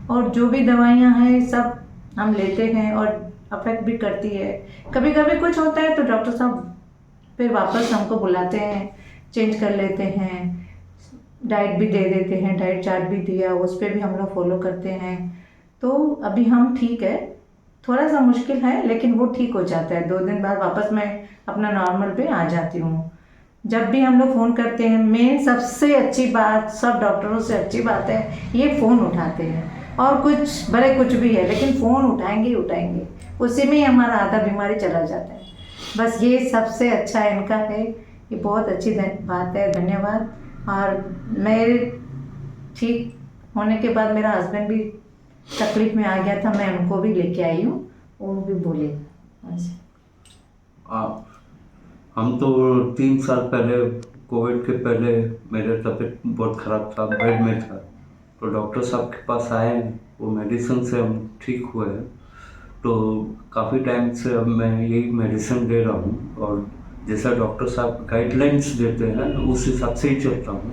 और जो भी दवाइयाँ हैं सब हम लेते हैं और अफेक्ट भी करती है। कभी कभी कुछ होता है तो डॉक्टर साहब फिर वापस हमको बुलाते हैं, चेंज कर लेते हैं, डाइट भी दे देते हैं, डाइट चार्ट भी दिया, उस पर भी हम लोग फॉलो करते हैं। तो अभी हम ठीक है, थोड़ा सा मुश्किल है लेकिन वो ठीक हो जाता है। 2 दिन बाद वापस मैं अपना नॉर्मल पे आ जाती हूँ। जब भी हम लोग फ़ोन करते हैं, मेन सबसे अच्छी बात, सब डॉक्टरों से अच्छी बात है, ये फ़ोन उठाते हैं। और कुछ भले कुछ भी है लेकिन फ़ोन उठाएंगे ही उठाएंगे, उसी में ही हमारा आधा बीमारी चला जाता है। बस ये सबसे अच्छा इनका है, ये बहुत अच्छी बात है, धन्यवाद। और मेरे ठीक होने के बाद मेरा हस्बैंड भी तकलीफ में आ गया था, मैं उनको भी लेके आई हूँ, वो भी बोले। हम तो 3 साल पहले, कोविड के पहले मेरा तबीयत बहुत ख़राब था, बेड में था, तो डॉक्टर साहब के पास आए, वो मेडिसिन से हम ठीक हुए हैं। तो काफ़ी टाइम से अब मैं यही मेडिसिन ले रहा हूँ और जैसा डॉक्टर साहब गाइडलाइंस देते हैं उस हिसाब से ही चलता हूँ।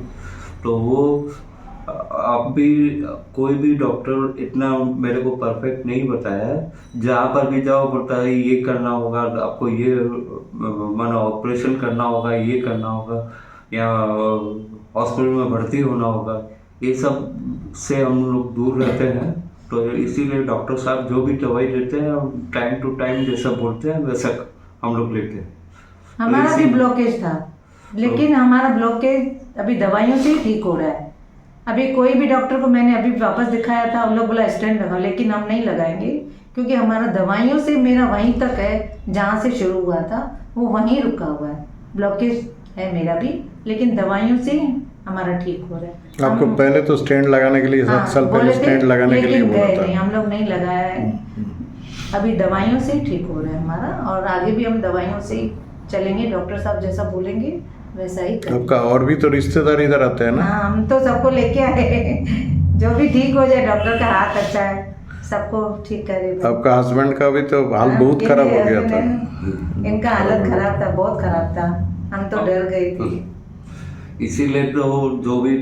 तो वो अब भी कोई भी डॉक्टर इतना मेरे को परफेक्ट नहीं बताया है। जहाँ पर भी जाओ बोलता है ये करना होगा आपको, ये माना ऑपरेशन करना होगा, ये करना होगा, या हॉस्पिटल में भर्ती होना होगा। ये सब से हम लोग दूर रहते हैं तो इसीलिए डॉक्टर साहब जो भी दवाई देते हैं टाइम टू टाइम जैसा बोलते हैं वैसा हम लोग लेते हैं। हमारा भी ब्लॉकेज था, लेकिन हमारा ब्लॉकेज अभी दवाइयों से ही ठीक हो रहा है। अभी कोई भी डॉक्टर को मैंने अभी वापस दिखाया था, उन लोग बोला स्टेंट लगाओ, लेकिन हम नहीं लगाएंगे क्योंकि हमारा दवाइयों से मेरा वहीं तक है जहाँ से शुरू हुआ था वो वहीं रुका हुआ है। ब्लॉकेज है मेरा भी, लेकिन दवाइयों से हमारा ठीक हो रहा है। आपको पहले तो स्टेंट लगाने के लिए 7 साल पहले स्टेंट लगाने के लिए लेकिन बोला गए था। नहीं, हम लोग नहीं लगाया है। अभी दवाइयों से ही ठीक हो रहा है हमारा, और आगे भी हम दवाइयों से ही चलेंगे। डॉक्टर साहब जैसा बोलेंगे वैसा ही करेंगे। आपका और भी तो रिश्तेदार इधर आते हैं ना? हाँ, हम तो सबको लेके आए जो भी ठीक हो जाए, डॉक्टर का हाथ अच्छा है, सबको ठीक करे। आपका हस्बैंड का भी तो हाल बहुत ये खराब भी हो गया था। इनका हालत खराब था, बहुत खराब था, हम तो डर गए थे। इसीलिए तो जो भी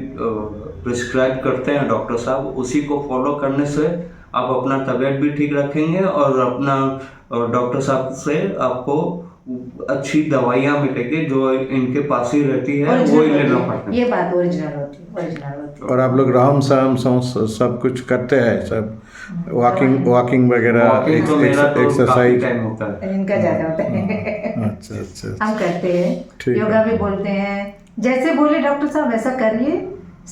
प्रिस्क्राइब करते हैं डॉक्टर साहब उसी को फॉलो करने से आप अपना तबीयत भी ठीक रखेंगे और अपना डॉक्टर साहब से आपको अच्छी दवाइयाँ मिलेगी जो इनके पास ही रहती है, वो ही लेना पड़ता है। ये बात ओरिजिनल होती है। और आप लोग रहम सहम सब कुछ करते हैं, सब वॉकिंग वगैरह, Walking तो मेरा तो काफी एक्सरसाइज? टाइम होता है। इनका ज्यादा होता है। अच्छा। हम करते ठीक हैं, है। योगा भी बोलते हैं, जैसे बोले डॉक्टर साहब वैसा करिए,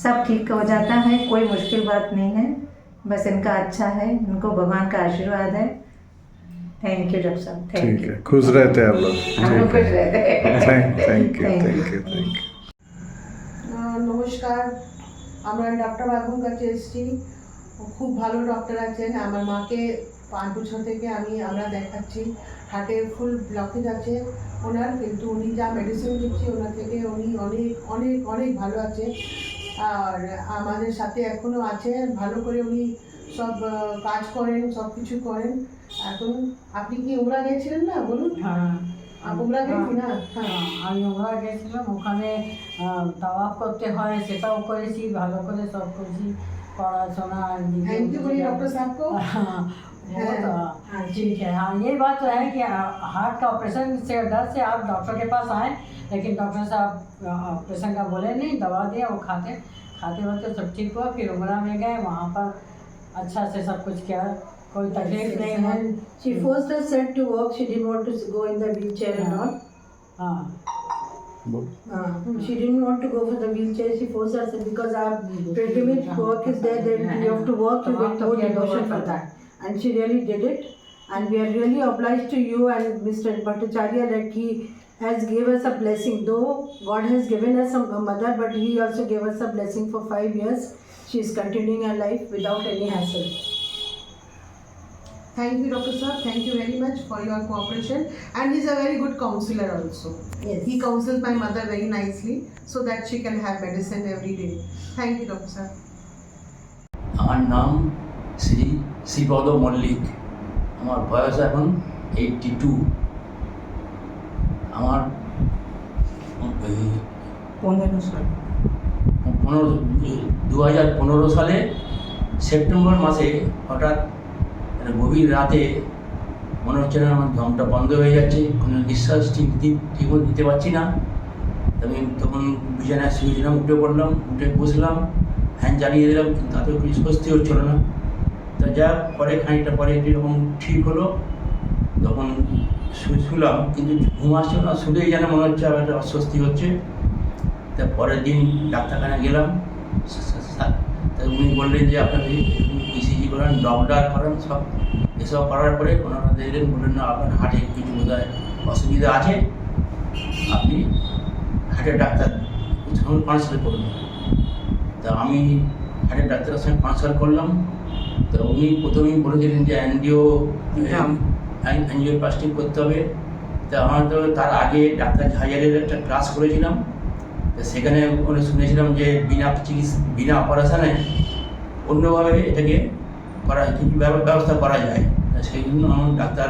सब ठीक हो जाता है, कोई मुश्किल बात नहीं है। बस इनका अच्छा है, इनको भगवान का आशीर्वाद है। थैंक यू डॉक्टर साहब, थैंक ठीक यू। है, खुश रहते हैं आप लोग। हम लोग खुश रहते हैं। Thank you. নমস্কার, আমরা ডক্টর বাবুর কাছে এসেছি। খুব ভালো ডক্টর আছেন। আমার মাকে 5 বছর থেকে আমরা দেখাচ্ছি, হার্টে ফুল ব্লকেজ আছে ওনার, কিন্তু উনি যা মেডিসিন দিচ্ছে ওনার থেকে উনি অনেক অনেক অনেক ভালো আছে। আর আমাদের সাথে এখনও আছে, ভালো করে উনি সব কাজ করেন, সব কিছু করেন। এখন আপনি কি উমরা গিয়েছিলেন না বলুন? হ্যাঁ, উমরা গেছি না? হ্যাঁ, আমি ওমরা গেছিলাম, ওখানে তাওয়াফ করতে হয়, সেটাও করেছি, ভালো করে সব করেছি, পড়াশোনা। थैंक यू बोलिए डॉक्टर साहब को। ठीक है। हाँ, ये बात तो है कि हार्ट का ऑपरेशन से डर से आप डॉक्टर के पास आए, लेकिन डॉक्टर साहब ऑपरेशन का बोले नहीं, दवा दिया, वो खाते वक्त सब ठीक हुआ। फिर उमरा में गए, वहाँ पर अच्छा से सब कुछ किया, कोई तकलीफ नहीं है। She forced herself to walk. She didn't want to go in the wheelchair and all. हाँ, She didn't want to go for the wheelchair. She forced herself because our pilgrimage work is there. Then you have to work to get more devotion for that. And she really did it. And we are really obliged to you and Mr. Bhattacharya that he has gave us a blessing. Though God has given us a mother, but he also gave us a blessing for 5 years. She is continuing her life without any hassle. Thank you, Dr. Sir. Thank you very much for your cooperation. And he's a very good counselor also. Yes. He counsels my mother very nicely so that she can have medicine every day. Thank you, Dr. Sir. আমার নাম শ্রী শ্রীপদ মল্লিক, আমার বয়স এখন 82। আমার 2015 সালে September মাসে হঠাৎ গভীর রাতে মনে হচ্ছে না আমার দমটা বন্ধ হয়ে যাচ্ছে, কোনো নিঃশ্বাস ঠিকমতো দিতে পারছি না। আমি তখন বিছানায় শুয়েছিলাম, উঠে পড়লাম, উঠে বসলাম, ফ্যান জ্বালিয়ে দিলাম, কিন্তু তাতেও কিছু স্বস্তি হচ্ছিল না। তা যা পরে খানিকটা পরে এরকম ঠিক হলো, তখন শুলাম, কিন্তু ঘুম আসছিল না, শুলেই যেন মনে হচ্ছে আবার একটা অস্বস্তি হচ্ছে। তা পরের দিন ডাক্তারখানা গেলাম, তা উনি বললেন যে আপনাকে ইসিজি করান, ডপলার করান, সব এসব করার পরে ওনারা দেখলেন, বললেন না আপনার হার্টে কিছু বোধহয় অসুবিধা আছে, আপনি হার্টের ডাক্তার কনসাল্ট করুন। তা আমি হার্টের ডাক্তারের সঙ্গে কনসাল্ট করলাম। তো উনি প্রথমেই বলেছিলেন যে অ্যাঞ্জিওপ্লাস্টি করতে হবে। তা আমার তো তার আগে ডাক্তার ঝাইয়ারের একটা ক্লাস করেছিলাম, তো সেখানে শুনেছিলাম যে বিনা অপারেশনে অন্যভাবে এটাকে কিছু ব্যবস্থা করা যায়। সেই জন্য আমার ডাক্তার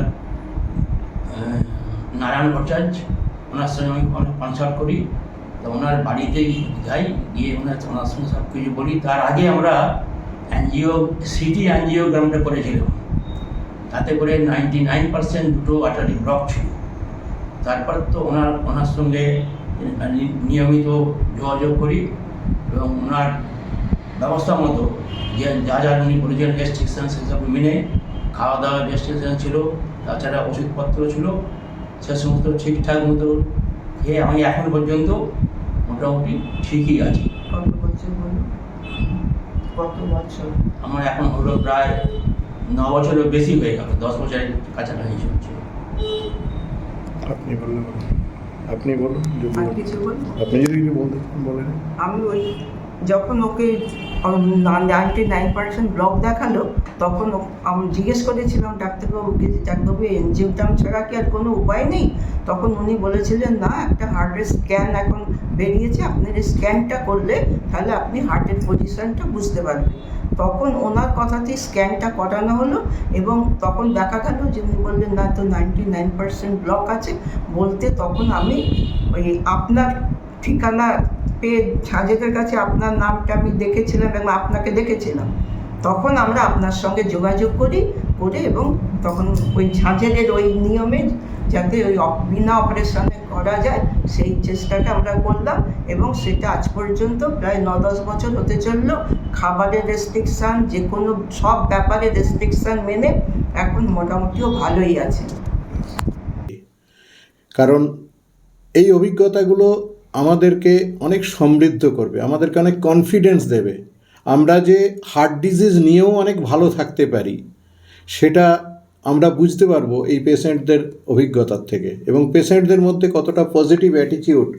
নারায়ণ ভট্টাচার্য, ওনার সঙ্গে আমি কনসাল্ট করি। তো ওনার বাড়িতেই যাই, গিয়ে ওনার সঙ্গে সব কিছু বলি। তার আগে আমরা সিটি অ্যাঞ্জিওগ্রামটা করেছিলাম, তাতে করে 99% দুটো আর্টারি ব্লক ছিল। তারপর তো ওনার সঙ্গে নিয়মিত যোগাযোগ করি এবং ওনার ব্যবস্থা মতো যে যা যা উনি বলেছেন রেস্ট্রিকশান সেসব মেনে খাওয়া দাওয়ার রেস্ট্রিকশান ছিল, তাছাড়া ওষুধপত্র ছিল, সে সমস্ত ঠিকঠাক মতো খেয়ে আমি এখন পর্যন্ত মোটামুটি ঠিকই আছি। কত বছর হলো? কত বছর? আমার এখন হলো প্রায় 9 বছরের বেশি হয়ে গেল, 10 বছরের কাছাকাছি চলছে। আপনি বললেন, আপনি বলুন, আর কিছু বলবো? আপনি যদি কিছু বলতে বলেন। আমি ওই যখন ওকে 99% ব্লক দেখালো তখন আমি জিজ্ঞেস করেছিলাম ডাক্তারবাবুকে যে ডাক্তারবাবু এনজিওগ্রাম ছাড়া কি আর কোনো উপায় নেই? তখন উনি বলেছিলেন না, একটা হার্টের স্ক্যান এখন বেরিয়েছে, আপনার স্ক্যানটা করলে তাহলে আপনি হার্টের পজিশনটা বুঝতে পারবেন। তখন ওনার কথাতেই স্ক্যানটা করানো হলো এবং তখন দেখা গেল যে উনি বললেন না, তো 99% ব্লক আছে বলতে তখন আমি ওই আপনার ঠিকানা পেয়ে ঝাঁঝেদের কাছে আপনার নামটা আমি দেখেছিলাম এবং আপনাকে দেখেছিলাম, তখন আমরা আপনার সঙ্গে যোগাযোগ করে এবং তখন ওই ঝাঁঝেদের ওই নিয়মে যাতে ওই বিনা অপারেশনে করা যায় সেই চেষ্টাটা আমরা করলাম এবং সেটা আজ পর্যন্ত প্রায় 9-10 বছর হতে চললো। খাবারের রেস্ট্রিকশান, যে কোনো সব ব্যাপারে রেস্ট্রিকশান মেনে এখন মোটামুটিও ভালোই আছে। কারণ এই অভিজ্ঞতাগুলো আমাদেরকে অনেক সমৃদ্ধ করবে, আমাদেরকে অনেক কনফিডেন্স দেবে। আমরা যে হার্ট ডিজিজ নিয়েও অনেক ভালো থাকতে পারি সেটা আমরা বুঝতে পারবো এই পেশেন্টদের অভিজ্ঞতার থেকে, এবং পেশেন্টদের মধ্যে কতটা পজিটিভ অ্যাটিটিউড,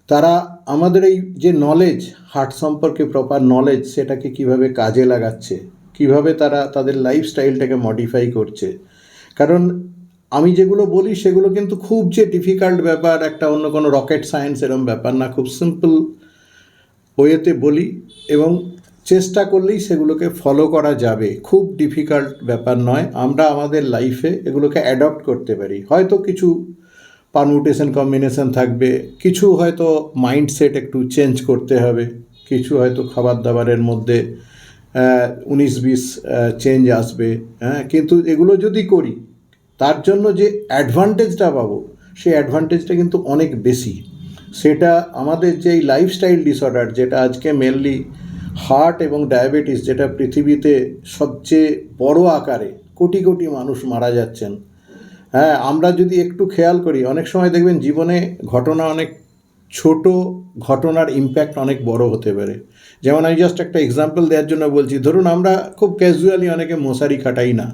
তারা আমাদের এই যে নলেজ, হার্ট সম্পর্কে প্রপার নলেজ, সেটাকে কিভাবে কাজে লাগাচ্ছে, কিভাবে তারা তাদের লাইফস্টাইলটাকে মডিফাই করছে। কারণ আমি যেগুলো বলি সেগুলো কিন্তু খুব যে ডিফিকাল্ট ব্যাপার, একটা অন্য কোনো রকেট সায়েন্স এরম ব্যাপার না, খুব সিম্পল ওয়েতে বলি এবং চেষ্টা করলেই সেগুলোকে ফলো করা যাবে। খুব ডিফিকাল্ট ব্যাপার নয়, আমরা আমাদের লাইফে এগুলোকে অ্যাডপ্ট করতে পারি। হয়তো কিছু পারমুটেশন কম্বিনেশন থাকবে, কিছু হয়তো মাইন্ডসেট একটু চেঞ্জ করতে হবে, কিছু হয়তো খাবার দাবারের মধ্যে 19-20 চেঞ্জ আসবে, হ্যাঁ, কিন্তু এগুলো যদি করি তার জন্য যে অ্যাডভান্টেজটা পাবো সেই অ্যাডভান্টেজটা কিন্তু অনেক বেশি। সেটা আমাদের যে এই লাইফস্টাইল ডিসঅর্ডার, যেটা আজকে মেনলি হার্ট এবং ডায়াবেটিস, যেটা পৃথিবীতে সবচেয়ে বড় আকারে কোটি কোটি মানুষ মারা যাচ্ছেন, হ্যাঁ, আমরা যদি একটু খেয়াল করি, অনেক সময় দেখবেন জীবনে ঘটনা অনেক ছোট, ঘটনার ইম্প্যাক্ট অনেক বড় হতে পারে। যেমন আমি জাস্ট একটা এক্সাম্পল দেওয়ার জন্য বলছি, ধরুন আমরা খুব ক্যাজুয়ালি অনেকে মশারি খাটাই না,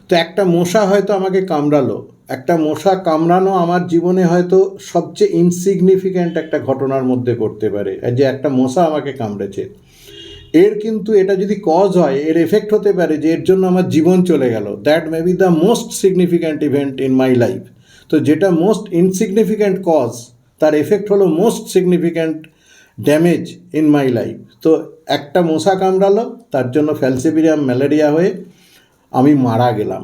তো একটা মশা হয়তো আমাকে কামড়ালো, একটা মশা কামড়ানো আমার জীবনে হয়তো সবচেয়ে ইনসিগনিফিক্যান্ট একটা ঘটনার মধ্যে পড়তে পারে, যে একটা মশা আমাকে কামড়েছে। এর কিন্তু এটা যদি কজ হয়, এর এফেক্ট হতে পারে যে এর জন্য আমার জীবন চলে গেল। That may be the most significant event in my life. তো যেটা মোস্ট ইনসিগনিফিক্যান্ট কজ, তার এফেক্ট হলো most significant damage in my life. তো একটা মশা কামড়ালো, তার জন্য ফ্যালসিপিরিয়াম ম্যালেরিয়া হয়ে আমি মারা গেলাম।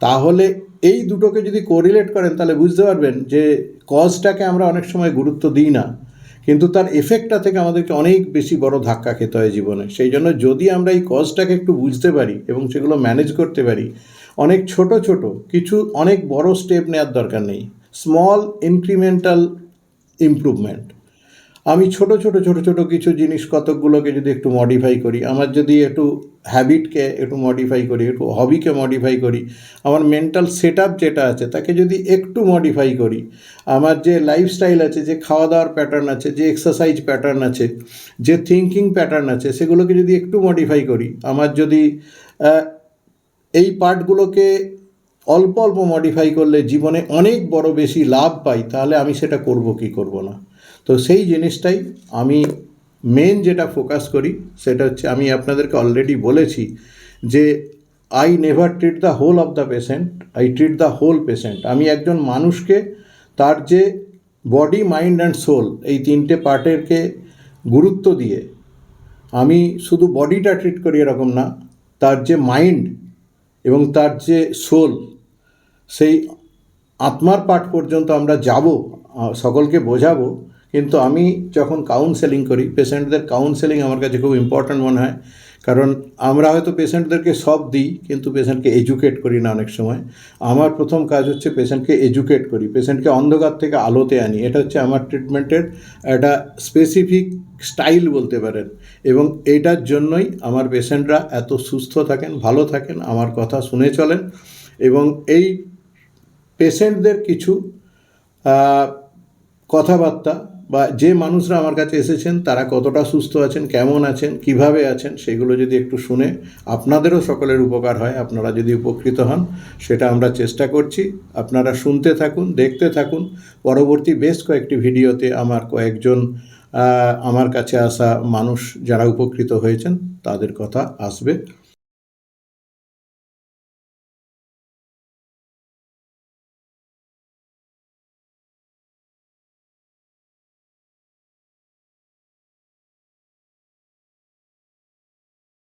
তাহলে এই দুটোকে যদি কোরিলেট করেন তাহলে বুঝতে পারবেন যে কজটাকে আমরা অনেক সময় গুরুত্ব দিই না, কিন্তু তার এফেক্টটা থেকে আমাদেরকে অনেক বেশি বড় ধাক্কা খেতে হয় জীবনে। সেই জন্য যদি আমরা এই কজটাকে একটু বুঝতে পারি এবং সেগুলো ম্যানেজ করতে পারি, অনেক ছোট ছোট কিছু, অনেক বড় স্টেপ নেওয়ার দরকার নেই, স্মল ইনক্রিমেন্টাল ইমপ্রুভমেন্ট। আমি ছোট ছোট কিছু জিনিস কতকগুলোকে যদি একটু মডিফাই করি, আমার যদি একটু হ্যাবিটকে একটু মডিফাই করি, একটু হবিকে মডিফাই করি, আমার মেন্টাল সেট আপ যেটা আছে তাকে যদি একটু মডিফাই করি, আমার যে লাইফস্টাইল আছে, যে খাওয়া দাওয়ার প্যাটার্ন আছে, যে এক্সারসাইজ প্যাটার্ন আছে, যে থিঙ্কিং প্যাটার্ন আছে, সেগুলোকে যদি একটু মডিফাই করি, আমার যদি এই পার্টগুলোকে অল্প অল্প মডিফাই করলে জীবনে অনেক বড় বেশি লাভ পাই, তাহলে আমি সেটা করব কি করব না। তো সেই জিনিসটাই আমি মেন যেটা ফোকাস করি সেটা হচ্ছে, আমি আপনাদেরকে অলরেডি বলেছি যে I never treat the whole of the patient, I treat the whole patient. আমি একজন মানুষকে তার যে বডি, মাইন্ড অ্যান্ড সোল, এই তিনটে পার্টেরকে গুরুত্ব দিয়ে আমি শুধু বডিটা ট্রিট করি এরকম না, তার যে মাইন্ড এবং তার যে সোল, সেই আত্মার পার্ট পর্যন্ত আমরা যাব, সকলকে বোঝাবো। কিন্তু আমি যখন কাউন্সেলিং করি, পেশেন্টদের কাউন্সেলিং আমার কাছে খুব ইম্পর্ট্যান্ট মনে হয়, কারণ আমরা হয়তো পেশেন্টদেরকে সব দিই কিন্তু পেশেন্টকে এডুকেট করি না অনেক সময়। আমার প্রথম কাজ হচ্ছে পেশেন্টকে এডুকেট করি, পেশেন্টকে অন্ধকার থেকে আলোতে আনি। এটা হচ্ছে আমার ট্রিটমেন্টের একটা স্পেসিফিক স্টাইল বলতে পারেন, এবং এইটার জন্যই আমার পেশেন্টরা এত সুস্থ থাকেন, ভালো থাকেন, আমার কথা শুনে চলেন। এবং এই পেশেন্টদের কিছু কথাবার্তা বা যে মানুষরা আমার কাছে এসেছেন তারা কতটা সুস্থ আছেন, কেমন আছেন, কিভাবে আছেন, সেগুলো যদি একটু শুনে আপনাদেরও সকলের উপকার হয়, আপনারা যদি উপকৃত হন, সেটা আমরা চেষ্টা করছি। আপনারা শুনতে থাকুন, দেখতে থাকুন। পরবর্তী বেশ কয়েকটি ভিডিওতে আমার কয়েকজন আমার কাছে আসা মানুষ যারা উপকৃত হয়েছেন তাদের কথা আসবে।